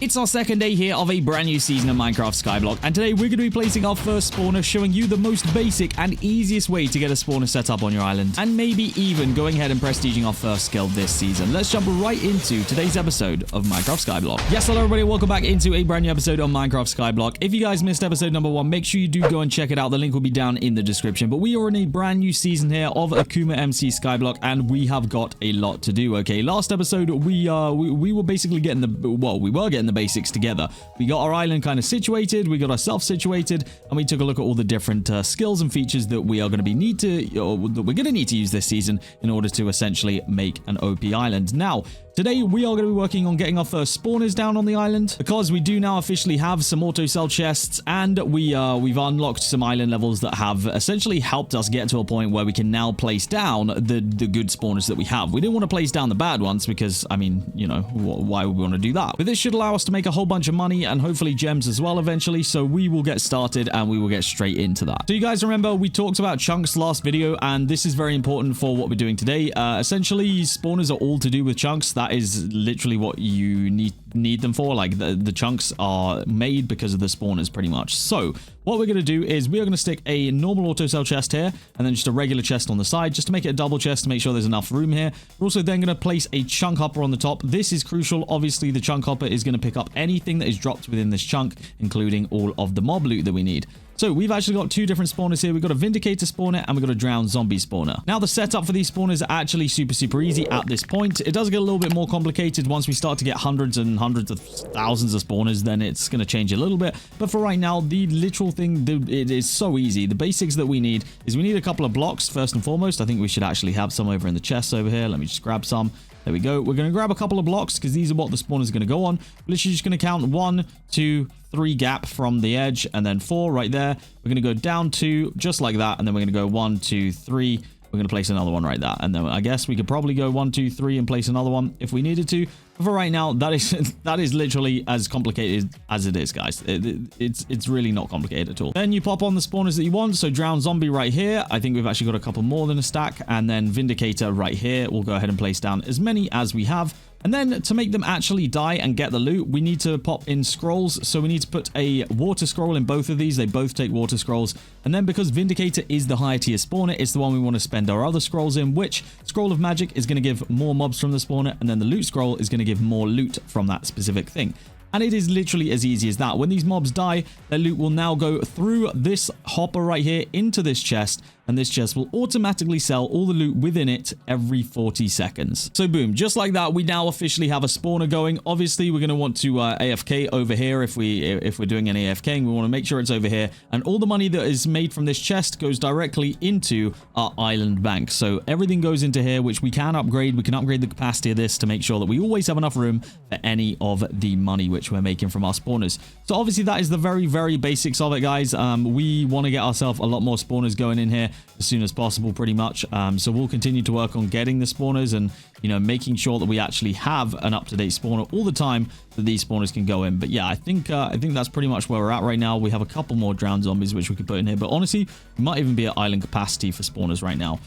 It's our second day here of a brand new season of Minecraft Skyblock, and today we're going to be placing our first spawner, showing you the most basic and easiest way to get a spawner set up on your island, and maybe even going ahead and prestiging our first skill this season. Let's jump right into today's episode of Minecraft Skyblock. Yes, hello everybody, welcome back into a brand new episode of Minecraft Skyblock. If you guys missed episode number 1, make sure you do go and check it out. The link will be down in the description. But we are in a brand new season here of AkumaMC Skyblock, and we have got a lot to do. Okay, last episode we were basically getting the basics together. We got our island kind of situated, we got ourselves situated, and we took a look at all the different skills and features that we are going to need to use this season in order to essentially make an OP island. Now, today we are going to be working on getting our first spawners down on the island, because we do now officially have some auto cell chests, and we've unlocked some island levels that have essentially helped us get to a point where we can now place down the good spawners that we have. We didn't want to place down the bad ones because, I mean, you know, why would we want to do that? But this should allow us to make a whole bunch of money and hopefully gems as well eventually, so we will get started and we will get straight into that. So you guys remember we talked about chunks last video, and this is very important for what we're doing today. Essentially, spawners are all to do with chunks. That is literally what you need them for. Like, the chunks are made because of the spawners pretty much. So what we're going to do is we are going to stick a normal auto cell chest here, and then just a regular chest on the side, just to make it a double chest, to make sure there's enough room here. We're also then going to place a chunk hopper on the top. This is crucial. Obviously, the chunk hopper is going to pick up anything that is dropped within this chunk, including all of the mob loot that we need. So we've actually got two different spawners here. We've got a Vindicator spawner and we've got a Drowned Zombie spawner. Now, the setup for these spawners are actually super easy at this point. It does get a little bit more complicated once we start to get hundreds and hundreds of thousands of spawners. Then it's going to change a little bit. But for right now, the literal thing, it is so easy. The basics that we need is we need a couple of blocks first and foremost. I think we should actually have some over in the chests over here. Let me just grab some. There we go. We're going to grab a couple of blocks because these are what the spawners are going to go on. We're literally just going to count 1, 2, 3 gap from the edge, and then 4 right there. We're going to go down 2 just like that, and then we're going to go 1, 2, 3. We're going to place another one right there, and then I guess we could probably go 1, 2, 3 and place another one if we needed to. But for right now, that is literally as complicated as it is, guys. It's really not complicated at all. Then you pop on the spawners that you want. So Drowned Zombie right here. I think we've actually got a couple more than a stack, and then Vindicator right here. We'll go ahead and place down as many as we have. And then to make them actually die and get the loot, we need to pop in scrolls. So we need to put a water scroll in both of these. They both take water scrolls. And then because Vindicator is the higher tier spawner, it's the one we want to spend our other scrolls in, which Scroll of Magic is going to give more mobs from the spawner, and then the loot scroll is going to give more loot from that specific thing. And it is literally as easy as that. When these mobs die, their loot will now go through this hopper right here into this chest, and this chest will automatically sell all the loot within it every 40 seconds. So boom, just like that, we now officially have a spawner going. Obviously, we're going to want to AFK over here if we're doing an AFKing. We want to make sure it's over here, and all the money that is made from this chest goes directly into our island bank. So everything goes into here, which we can upgrade. We can upgrade the capacity of this to make sure that we always have enough room for any of the money which we're making from our spawners. So obviously that is the very basics of it, guys. We want to get ourselves a lot more spawners going in here as soon as possible, pretty much. So we'll continue to work on getting the spawners and, you know, making sure that we actually have an up-to-date spawner all the time that these spawners can go in. But yeah, I think that's pretty much where we're at right now. We have a couple more drowned zombies which we could put in here, but honestly, we might even be at island capacity for spawners right now.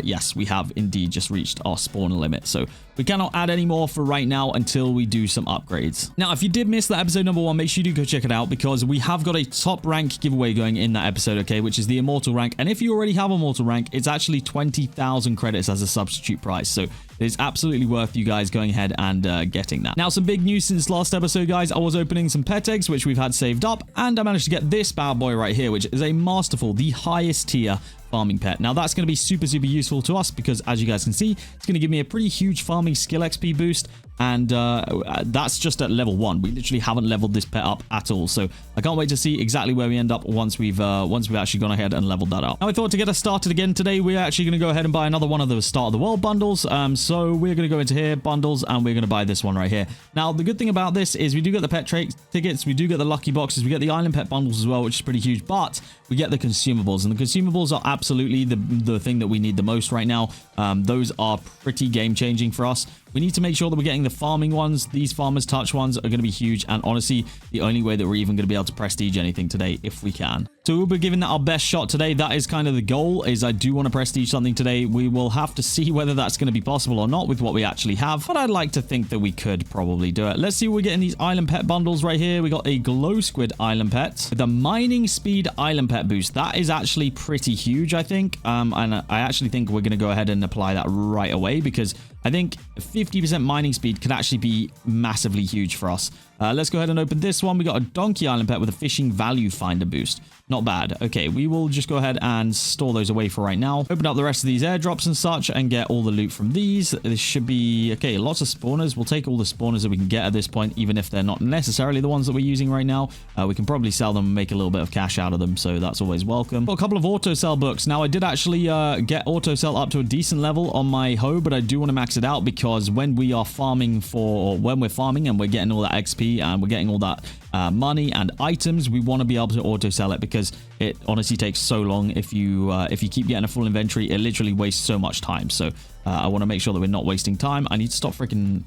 Yes, we have indeed just reached our spawner limit, so we cannot add any more for right now until we do some upgrades. Now, if you did miss that episode number 1, make sure you do go check it out, because we have got a top rank giveaway going in that episode, okay, which is the immortal rank. And if you already have immortal rank, it's actually 20,000 credits as a substitute price, so it's absolutely worth you guys going ahead and getting that. Now, some big news since last episode, guys. I was opening some pet eggs, which we've had saved up, and I managed to get this bad boy right here, which is a masterful, the highest tier farming pet. Now, that's going to be super useful to us, because as you guys can see, it's going to give me a pretty huge farming skill XP boost, and that's just at level 1. We literally haven't leveled this pet up at all, so I can't wait to see exactly where we end up once we've actually gone ahead and leveled that up. Now, I thought to get us started again today, we're actually going to go ahead and buy another one of the Start of the World bundles. So we're going to go into here, bundles, and we're going to buy this one right here. Now, the good thing about this is we do get the pet tickets, we do get the lucky boxes, we get the island pet bundles as well, which is pretty huge, but we get the consumables, and the consumables are absolutely the thing that we need the most right now. Those are pretty game changing for us. We need to make sure that we're getting the farming ones. These farmers touch ones are going to be huge, and honestly, the only way that we're even going to be able to prestige anything today, if we can, So we'll be giving that our best shot today. That is kind of the goal, is I do want to prestige something today. We will have to see whether that's going to be possible or not with what we actually have. But I'd like to think that we could probably do it. Let's see what we get in these island pet bundles right here. We got a glow squid island pet with a mining speed island pet boost. That is actually pretty huge, I think. And I actually think we're going to go ahead and apply that right away, because I think 50% mining speed could actually be massively huge for us. Let's go ahead and open this one. We got a donkey island pet with a fishing value finder boost. Not bad. Okay, we will just go ahead and store those away for right now. Open up the rest of these airdrops and such and get all the loot from these. This should be... Okay, lots of spawners. We'll take all the spawners that we can get at this point, even if they're not necessarily the ones that we're using right now. We can probably sell them and make a little bit of cash out of them, so that's always welcome. Got a couple of auto sell books. Now, I did actually get auto sell up to a decent level on my hoe, but I do want to max it out, because when we are farming when we're farming and we're getting all that XP and we're getting all that money and items, we want to be able to auto sell it, because it honestly takes so long. If you keep getting a full inventory, it literally wastes so much time. So I want to make sure that we're not wasting time. I need to stop freaking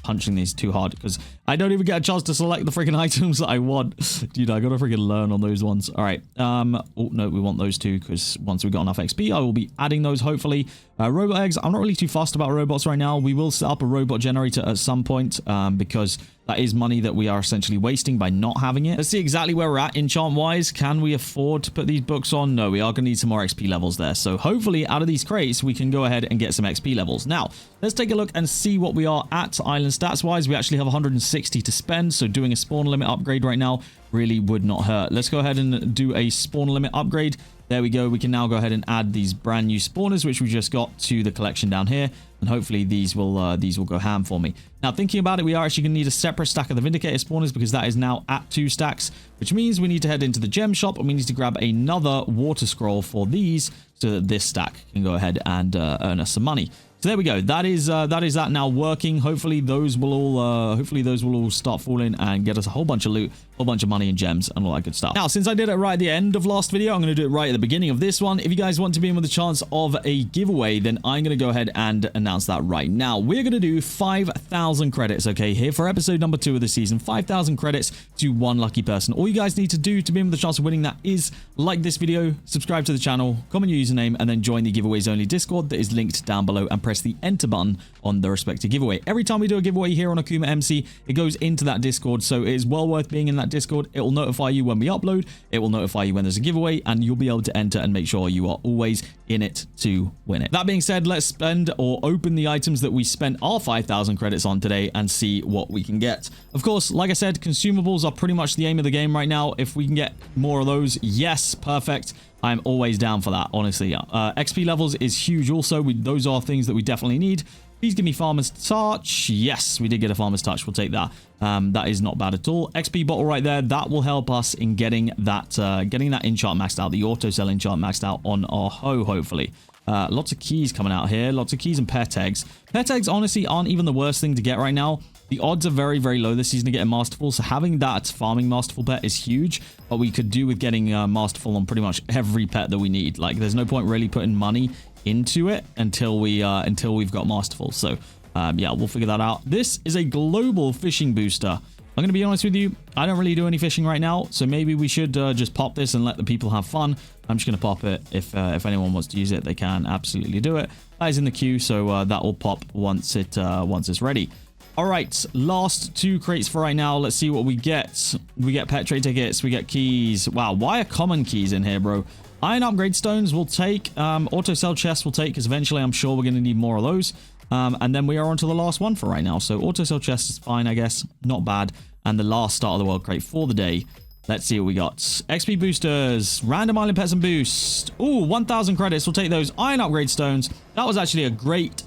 punching these too hard, because I don't even get a chance to select the freaking items that I want. Dude, I gotta freaking learn on those ones. All right. Oh no, we want those two, because once we got enough XP, I will be adding those hopefully. Robot eggs, I'm not really too fussed about robots right now. We will set up a robot generator at some point, because that is money that we are essentially wasting by not having it. Let's see exactly where we're at enchant wise. Can we afford to put these books on? No, we are going to need some more XP levels there. So hopefully out of these crates, we can go ahead and get some XP levels. Now, let's take a look and see what we are at island stats wise. We actually have 160 to spend. So doing a spawn limit upgrade right now really would not hurt. Let's go ahead and do a spawn limit upgrade. There we go. We can now go ahead and add these brand new spawners, which we just got, to the collection down here. And hopefully these will go ham for me. Now, thinking about it, we are actually going to need a separate stack of the Vindicator spawners, because that is now at 2 stacks, which means we need to head into the gem shop and we need to grab another water scroll for these, so that this stack can go ahead and earn us some money. So there we go. That is that now working. Hopefully those will all start falling and get us a whole bunch of loot, a whole bunch of money and gems and all that good stuff. Now, since I did it right at the end of last video, I'm going to do it right at the beginning of this one. If you guys want to be in with a chance of a giveaway, then I'm going to go ahead and announce that right now. We're going to do 5,000 credits, okay, here for episode number 2 of the season. 5,000 credits to one lucky person. All you guys need to do to be in with a chance of winning that is like this video, subscribe to the channel, comment your username, and then join the giveaways only Discord that is linked down below, and press the enter button on the respective giveaway. Every time we do a giveaway here on AkumaMC, it goes into that Discord, so it is well worth being in that Discord. It will notify you when we upload, it will notify you when there's a giveaway, and you'll be able to enter and make sure you are always in it to win it. That being said, let's spend or open the items that we spent our 5,000 credits on today and see what we can get. Of course, like I said, consumables are pretty much the aim of the game right now. If we can get more of those, yes, perfect. I'm always down for that, honestly. XP levels is huge also. Those are things that we definitely need. Please give me Farmer's Touch. Yes, we did get a Farmer's Touch. We'll take that. That is not bad at all. XP bottle right there. That will help us in getting that enchant maxed out, the auto sell enchant maxed out on our hoe, hopefully. Lots of keys coming out here. Lots of keys and pet eggs. Pet eggs, honestly, aren't even the worst thing to get right now. The odds are very, very low this season to get a Masterful, so having that farming Masterful pet is huge, but we could do with getting Masterful on pretty much every pet that we need. Like, there's no point really putting money into it until we've got Masterful. So, yeah, we'll figure that out. This is a global fishing booster. I'm going to be honest with you, I don't really do any fishing right now, so maybe we should just pop this and let the people have fun. I'm just going to pop it. If anyone wants to use it, they can absolutely do it. That is in the queue, so that will pop once it's ready. All right, last 2 crates for right now. Let's see what we get. We get pet trade tickets. We get keys. Wow, why are common keys in here, bro? Iron upgrade stones we'll take. Auto sell chests we'll take, because eventually I'm sure we're going to need more of those. And then we are on to the last one for right now. So auto sell chest is fine, I guess. Not bad. And the last start of the world crate for the day. Let's see what we got. XP boosters, random island pets and boost. Ooh, 1,000 credits. We'll take those. Iron upgrade stones. That was actually a great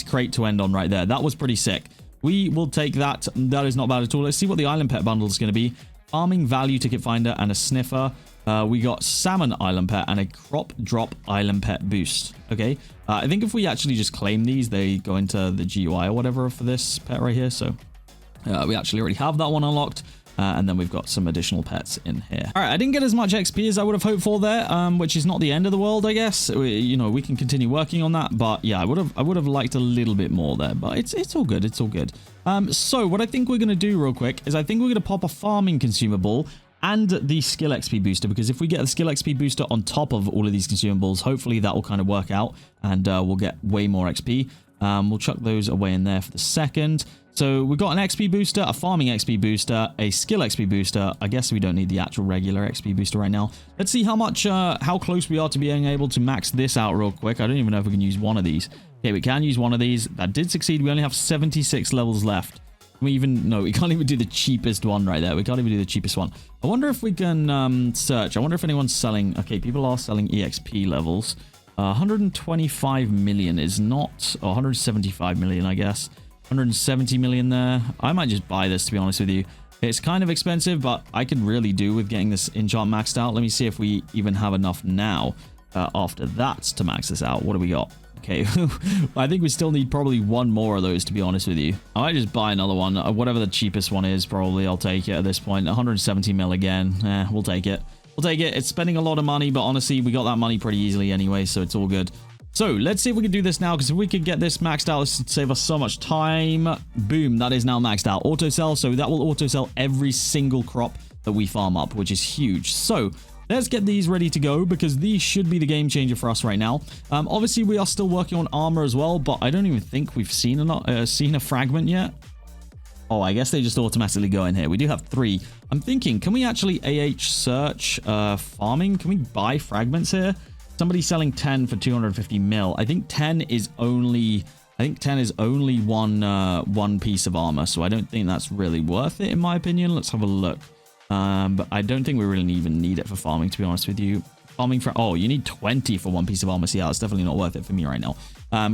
crate to end on right there. That was pretty sick. We will take that. That is not bad at all. Let's see what the island pet bundle is going to be. Farming value ticket finder and a sniffer. We got salmon island pet and a crop drop island pet boost. Okay. I think if we actually just claim these, they go into the GUI or whatever for this pet right here. So we actually already have that one unlocked. And then we've got some additional pets in here. All right, I didn't get as much XP as I would have hoped for there, which is not the end of the world, I guess. We can continue working on that, but yeah, I would have liked a little bit more there, but it's all good. It's all good. So what I think we're gonna do real quick is I think we're gonna pop a farming consumable and the skill XP booster, because if we get the skill XP booster on top of all of these consumables, hopefully that will kind of work out and we'll get way more XP. We'll chuck those away in there for the second. So we've got an XP booster, a farming XP booster, a skill XP booster. I guess we don't need the actual regular XP booster right now. Let's see how close we are to being able to max this out real quick. I don't even know if we can use one of these. Okay, we can use one of these. That did succeed. We only have 76 levels left. We can't even do the cheapest one right there. We can't even do the cheapest one. I wonder if we can search. I wonder if anyone's selling. Okay, people are selling EXP levels. 125 million is not, or 175 million, I guess. 170 million there. I might just buy this, to be honest with you. It's kind of expensive, but I could really do with getting this enchant maxed out. Let me see if we even have enough now after that to max this out. What do we got? Okay, I think we still need probably one more of those, to be honest with you. I might just buy another one. Whatever the cheapest one is, probably I'll take it at this point. 170 mil again. We'll take it. We'll take it. It's spending a lot of money, but honestly, we got that money pretty easily anyway, so it's all good. So let's see if we can do this now, because if we could get this maxed out, this would save us so much time. Boom, that is now maxed out. Auto sell, so that will auto sell every single crop that we farm up, which is huge. So let's get these ready to go, because these should be the game changer for us right now. Obviously, we are still working on armor as well, but I don't even think we've seen a fragment yet. Oh, I guess they just automatically go in here. We do have 3. I'm thinking, can we actually search farming? Can we buy fragments here? Somebody's selling 10 for 250 mil. I think 10 is only one piece of armor, so I don't think that's really worth it in my opinion. Let's have a look. But I don't think we really even need it for farming, to be honest with you. Farming for, oh, you need 20 for one piece of armor. So yeah, it's definitely not worth it for me right now.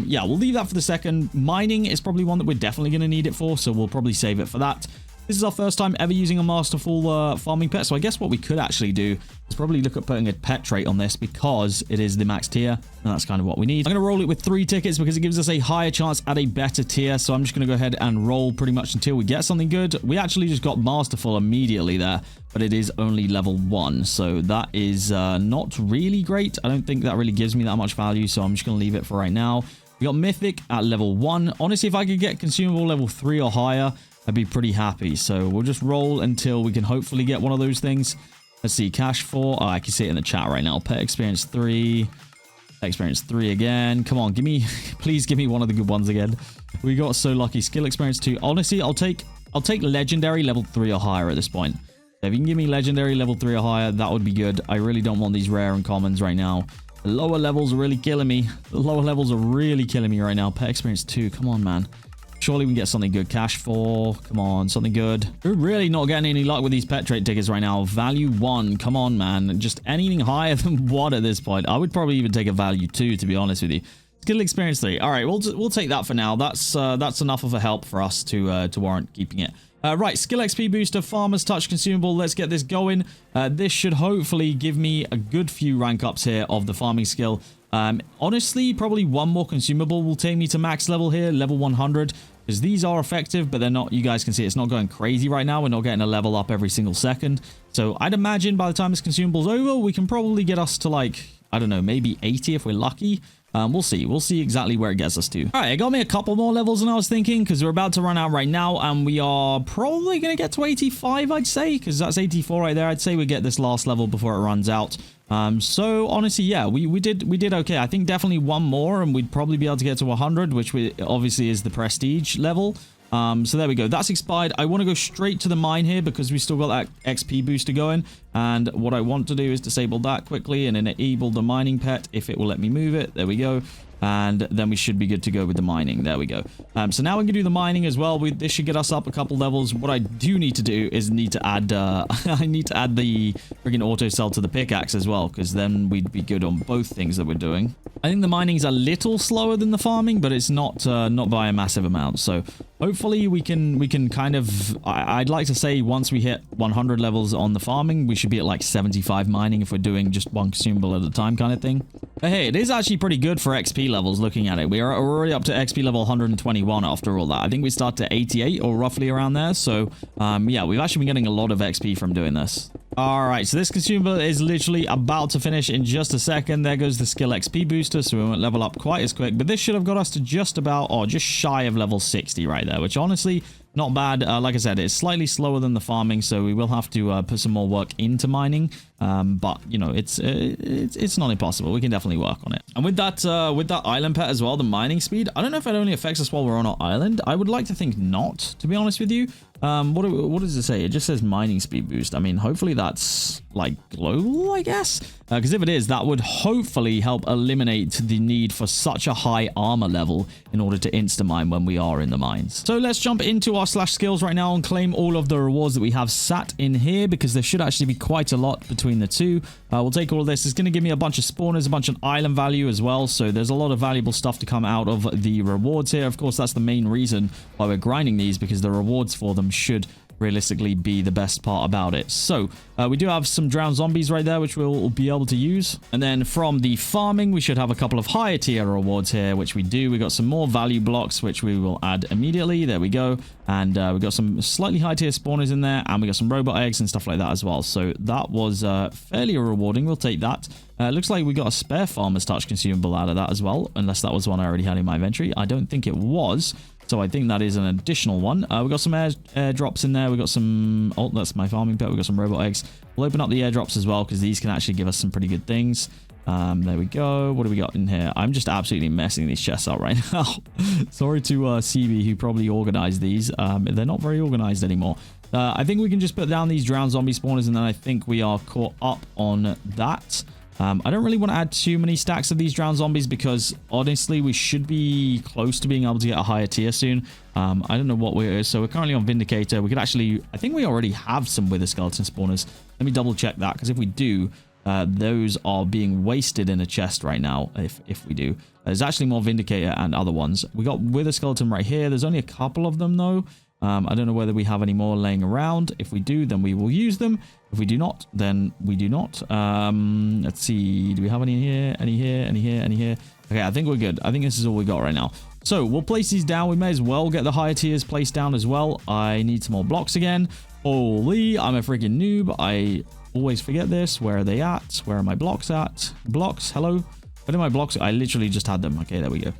Yeah, we'll leave that for the second. Mining is probably one that we're definitely going to need it for, so we'll probably save it for that. This is our first time ever using a masterful farming pet, so I guess what we could actually do is probably look at putting a pet trait on this, because it is the max tier, and that's kind of what we need. I'm going to roll it with 3 tickets because it gives us a higher chance at a better tier, so I'm just going to go ahead and roll pretty much until we get something good. We actually just got masterful immediately there, but it is only level 1, so that is not really great. I don't think that really gives me that much value, so I'm just going to leave it for right now. We got mythic at level 1. Honestly, if I could get consumable level 3 or higher, I'd be pretty happy. So we'll just roll until we can hopefully get one of those things. Let's see, cash 4. Oh, I can see it in the chat right now. Pet experience 3. Pet experience 3 again. Come on, please give me one of the good ones again. We got so lucky. Skill experience 2. Honestly, I'll take legendary level 3 or higher at this point. If you can give me legendary level 3 or higher, that would be good. I really don't want these rare and commons right now. The lower levels are really killing me. The lower levels are really killing me right now. Pet experience 2. Come on, man. Surely we can get something good. Cash 4. Come on, something good. We're really not getting any luck with these pet trait tickets right now. Value 1. Come on, man. Just anything higher than 1 at this point. I would probably even take a value 2, to be honest with you. Skill experience 3. All right, we'll take that for now. That's enough of a help for us to warrant keeping it. Right, skill XP booster, farmer's touch consumable. Let's get this going. This should hopefully give me a good few rank ups here of the farming skill. Honestly, probably one more consumable will take me to max level here, level 100, because these are effective, but they're not, you guys can see it's not going crazy right now. We're not getting a level up every single second. So I'd imagine by the time this consumable's over, we can probably get us to, like, I don't know, maybe 80 if we're lucky. We'll see. We'll see exactly where it gets us to. All right, it got me a couple more levels than I was thinking, because we're about to run out right now, and we are probably going to get to 85, I'd say, because that's 84 right there. I'd say we get this last level before it runs out. So honestly, yeah, we did okay. I think definitely one more, and we'd probably be able to get to 100, which obviously is the prestige level. So there we go. That's expired. I want to go straight to the mine here because we still got that XP booster going. And what I want to do is disable that quickly and enable the mining pet if it will let me move it. There we go. And then we should be good to go with the mining. There we go. So now we can do the mining as well. This should get us up a couple levels. What I do need to do is need to add I need to add the friggin' auto cell to the pickaxe as well, because then we'd be good on both things that we're doing. I think the mining's a little slower than the farming, but it's not by a massive amount. So hopefully we can kind of, I'd like to say once we hit 100 levels on the farming, we should be at like 75 mining if we're doing just one consumable at a time kind of thing. But hey, it is actually pretty good for XP levels looking at it. We're already up to XP level 121 after all that. I think we start to 88 or roughly around there. So yeah, we've actually been getting a lot of XP from doing this. All right, so this consumable is literally about to finish in just a second. There goes the skill XP booster, so we won't level up quite as quick, but this should have got us to just about, or just shy of level 60 right there, which honestly not bad. Like I said, it's slightly slower than the farming, so we will have to put some more work into mining. But you know, it's not impossible. We can definitely work on it. And with that island pet as well, the mining speed, I don't know if it only affects us while we're on our island. I would like to think not, to be honest with you. What does it say? It just says mining speed boost. I mean, hopefully that's like global, I guess, because if it is, that would hopefully help eliminate the need for such a high armor level in order to insta-mine when we are in the mines. So let's jump into our /skills right now and claim all of the rewards that we have sat in here, because there should actually be quite a lot between the two. We'll take all of this. It's going to give me a bunch of spawners, a bunch of island value as well, so there's a lot of valuable stuff to come out of the rewards here. Of course, that's the main reason why we're grinding these, because the rewards for them should realistically be the best part about it. So we do have some drowned zombies right there, which we'll be able to use. And then from the farming, we should have a couple of higher tier rewards here, which we do. We got some more value blocks, which we will add immediately. There we go. And we got some slightly high tier spawners in there, and we got some robot eggs and stuff like that as well. So that was fairly rewarding. We'll take that. Looks like we got a spare farmer's touch consumable out of that as well, unless that was one I already had in my inventory. I don't think it was. So I think that is an additional one. We got some airdrops in there. We got some... Oh, that's my farming pet. We got some robot eggs. We'll open up the airdrops as well, because these can actually give us some pretty good things. There we go. What do we got in here? I'm just absolutely messing these chests up right now. Sorry to CB, who probably organized these. They're not very organized anymore. I think we can just put down these drowned zombie spawners, and then I think we are caught up on that. I don't really want to add too many stacks of these drowned zombies, because honestly we should be close to being able to get a higher tier soon. I don't know what we're... So we're currently on Vindicator. We could actually... I think we already have some wither skeleton spawners. Let me double check that, because if we do, those are being wasted in a chest right now. If we do, there's actually more Vindicator and other ones. We got wither skeleton right here. There's only a couple of them though. I don't know whether we have any more laying around. If we do, then we will use them. If we do not, then we do not. Let's see. Do we have any here? Any here? Any here? Any here? Okay, I think we're good. I think this is all we got right now. So we'll place these down. We may as well get the higher tiers placed down as well. I need some more blocks again. Holy, I'm a freaking noob. I always forget this. Where are they at? Where are my blocks at? Blocks, hello? Where are my blocks? I literally just had them. Okay, there we go.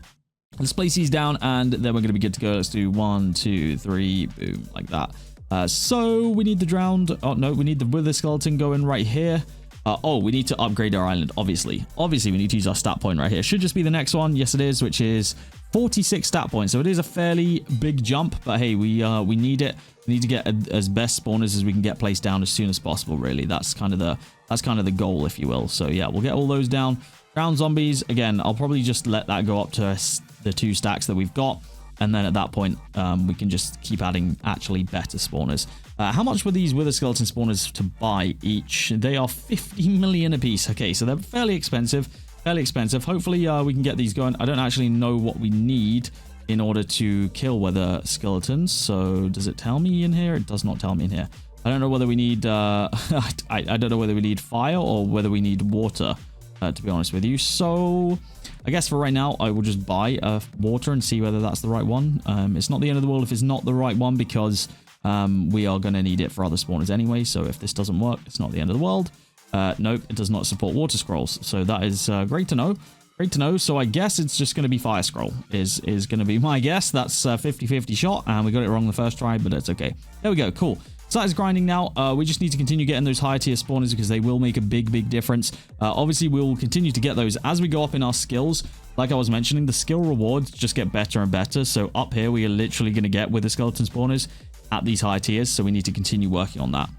Let's place these down, and then we're going to be good to go. Let's do 1, 2, 3, boom, like that. So we need the drowned... Oh, no, we need the wither skeleton going right here. Oh, we need to upgrade our island, obviously. Obviously, we need to use our stat point right here. Should just be the next one. Yes, it is, which is 46 stat points. So it is a fairly big jump, but hey, we need it. We need to get as best spawners as we can get placed down as soon as possible, really. That's kind of the goal, if you will. So yeah, we'll get all those down. Drowned zombies, again, I'll probably just let that go up to the 2 stacks that we've got. And then at that point, we can just keep adding actually better spawners. How much were these wither skeleton spawners to buy each? They are 50 million a piece. Okay, so they're fairly expensive. Hopefully, we can get these going. I don't actually know what we need in order to kill wither skeletons. So does it tell me in here? It does not tell me in here. I don't know whether we need... I don't know whether we need fire or whether we need water, to be honest with you. So... I guess for right now, I will just buy water and see whether that's the right one. It's not the end of the world if it's not the right one, because we are going to need it for other spawners anyway. So if this doesn't work, it's not the end of the world. Nope, it does not support water scrolls. So that is great to know. Great to know. So I guess it's just going to be fire scroll is going to be my guess. That's 50-50 shot, and we got it wrong the first try, but it's okay. There we go. Cool. So that is grinding now. We just need to continue getting those higher tier spawners, because they will make a big difference. Obviously, we'll continue to get those as we go up in our skills. Like I was mentioning, the skill rewards just get better and better. So up here, we are literally going to get wither skeleton spawners at these high tiers. So we need to continue working on that.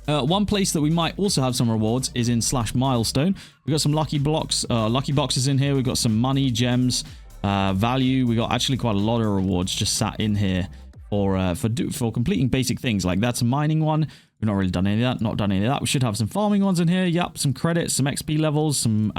One place that we might also have some rewards is in /milestone. We've got some lucky blocks, lucky boxes in here. We've got some money, gems, value. We got actually quite a lot of rewards just sat in here for completing basic things. Like that's a mining one. We've not really done any of that. Not done any of that. We should have some farming ones in here. Yep, some credits, some XP levels, some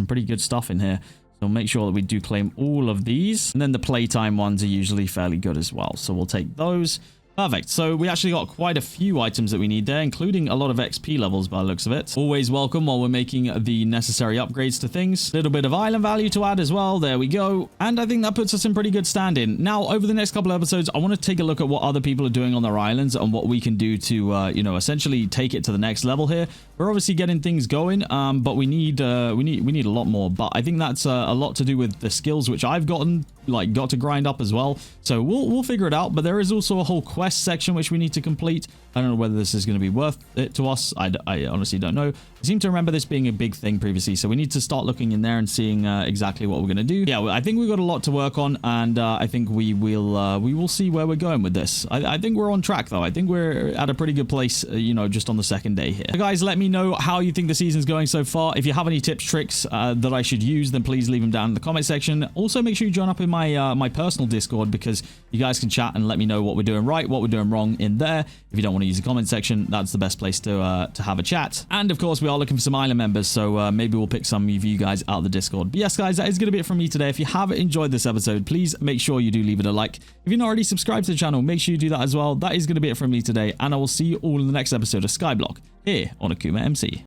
pretty good stuff in here. So make sure that we do claim all of these. And then the playtime ones are usually fairly good as well. So we'll take those. Perfect. So we actually got quite a few items that we need there, including a lot of XP levels by the looks of it. Always welcome while we're making the necessary upgrades to things. A little bit of island value to add as well. There we go. And I think that puts us in pretty good standing. Now, over the next couple of episodes, I want to take a look at what other people are doing on their islands and what we can do to, essentially take it to the next level here. We're obviously getting things going, but we need a lot more. But I think that's a lot to do with the skills which I've gotten like got to grind up as well. So we'll figure it out. But there is also a whole quest section which we need to complete. I don't know whether this is going to be worth it to us. I honestly don't know. I seem to remember this being a big thing previously, so we need to start looking in there and seeing exactly what we're going to do. Yeah, I think we've got a lot to work on, and I think we will see where we're going with this. I think we're on track though. I think we're at a pretty good place, you know, just on the second day here. So guys, let me know how you think the season's going so far. If you have any tips, tricks that I should use, then please leave them down in the comment section. Also, make sure you join up in my my personal Discord, because you guys can chat and let me know what we're doing right, what we're doing wrong in there. If you don't want to use the comment section, that's the best place to have a chat. And of course, we are looking for some island members, so maybe we'll pick some of you guys out of the Discord. But yes, guys, that is going to be it from me today. If you have enjoyed this episode, please make sure you do leave it a like. If you're not already subscribed to the channel, make sure you do that as well. That is going to be it from me today, and I will see you all in the next episode of Skyblock here on AkumaMC.